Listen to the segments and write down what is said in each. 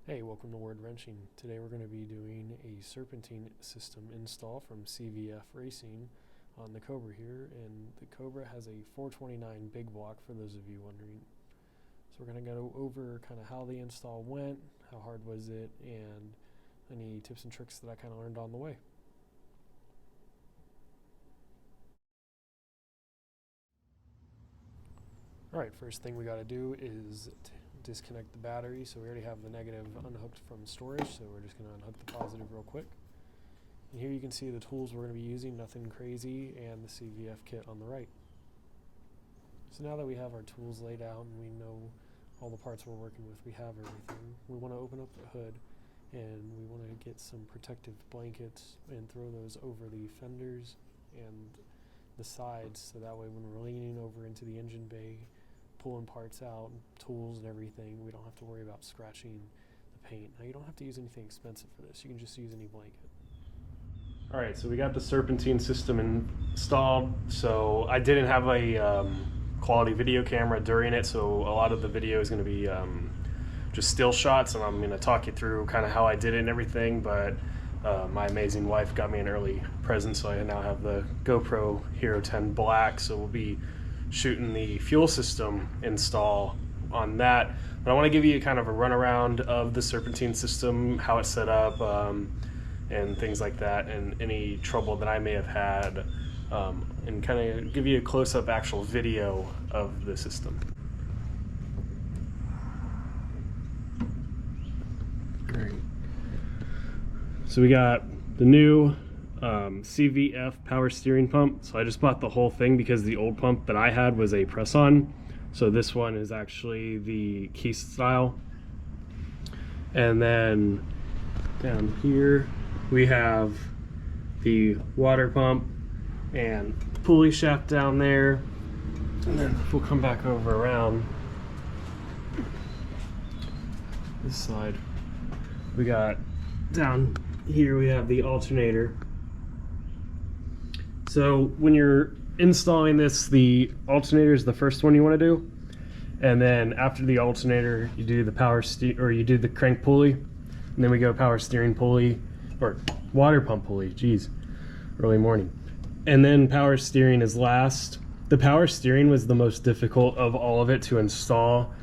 Hey, welcome to Word Wrenching. Today we're going to be doing a Serpentine system install from CVF Racing on the Cobra here, and the Cobra has a 429 big block for those of you wondering. So we're going to go over kind of how the install went, how hard was it, and any tips and tricks that I kind of learned on the way. Alright, first thing we got to do is disconnect the battery. So we already have the negative unhooked from storage, so we're just going to unhook the positive real quick. And here you can see the tools we're going to be using, nothing crazy, and the CVF kit on the right. So now that we have our tools laid out and we know all the parts we're working with, we have everything, we want to open up the hood and we want to get some protective blankets and throw those over the fenders and the sides, so that way when we're leaning over into the engine bay, pulling parts out, tools and everything, we don't have to worry about scratching the paint. Now you don't have to use anything expensive for this, you can just use any blanket. Alright, so we got the Serpentine system installed. So I didn't have a quality video camera during it, so a lot of the video is going to be just still shots, and I'm going to talk you through kind of how I did it and everything, but my amazing wife got me an early present, so I now have the GoPro Hero 10 Black, so we'll be shooting the fuel system install on that. But I want to give you kind of a runaround of the Serpentine system, how it's set up, and things like that, and any trouble that I may have had, and kind of give you a close-up actual video of the system. All right. So we got the new CVF power steering pump. So I just bought the whole thing because the old pump that I had was a press-on. So this one is actually the key style. And then down here we have the water pump and pulley shaft down there. And then if we'll come back over around this side, we got down here we have the alternator. So when you're installing this, the alternator is the first one you want to do, and then after the alternator you do the you do the crank pulley, and then we go power steering pulley or water pump pulley. Geez, early morning. And then power steering is last. The power steering was the most difficult of all of it to install.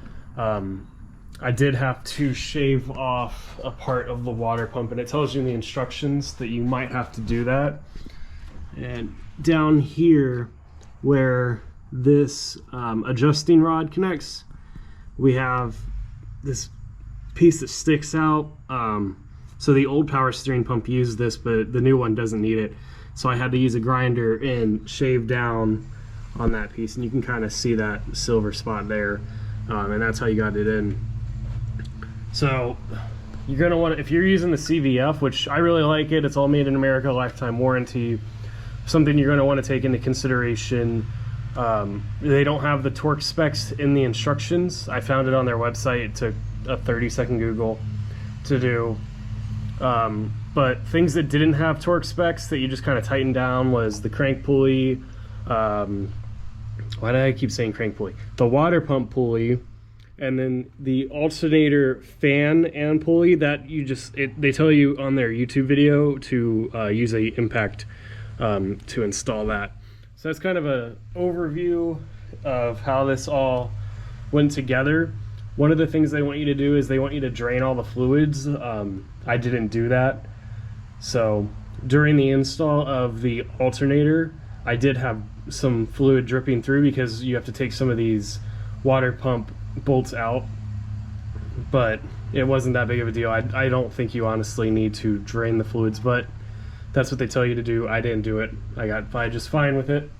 I did have to shave off a part of the water pump, and it tells you in the instructions that you might have to do that. And down here where this adjusting rod connects, we have this piece that sticks out. So the old power steering pump used this, but the new one doesn't need it. So I had to use a grinder and shave down on that piece, and you can kind of see that silver spot there, and that's how you got it in. So you're going to want to, if you're using the CVF, which I really like it, it's all made in America, lifetime warranty, something you're going to want to take into consideration. They don't have the torque specs in the instructions. I found it on their website. It took a 30-second Google to do. But things that didn't have torque specs that you just kind of tighten down was the crank pulley. Why did I keep saying crank pulley? The water pump pulley, and then the alternator fan and pulley that you just, they tell you on their YouTube video to use a impact to install that. So that's kind of an overview of how this all went together. One of the things they want you to do is they want you to drain all the fluids. I didn't do that. So during the install of the alternator, I did have some fluid dripping through because you have to take some of these water pump bolts out, but it wasn't that big of a deal. I don't think you honestly need to drain the fluids, but that's what they tell you to do. I didn't do it. I got by just fine with it.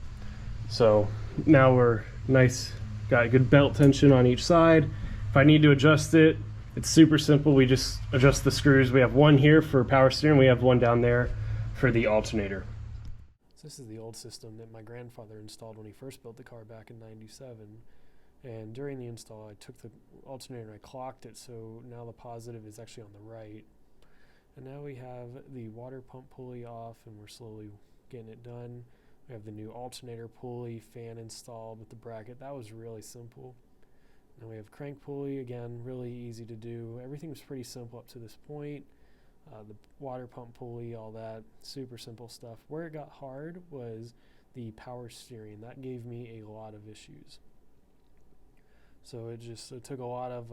So now we're nice, got good belt tension on each side. If I need to adjust it, it's super simple. We just adjust the screws. We have one here for power steering. We have one down there for the alternator. So this is the old system that my grandfather installed when he first built the car back in '97. And during the install, I took the alternator and I clocked it, so now the positive is actually on the right. And now we have the water pump pulley off, and we're slowly getting it done. We have the new alternator pulley fan installed with the bracket. That was really simple. Now we have crank pulley, again, really easy to do. Everything was pretty simple up to this point. The water pump pulley, all that, super simple stuff. Where it got hard was the power steering. That gave me a lot of issues. So it took a lot of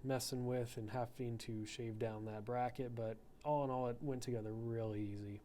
messing with and having to shave down that bracket, but all in all, it went together really easy.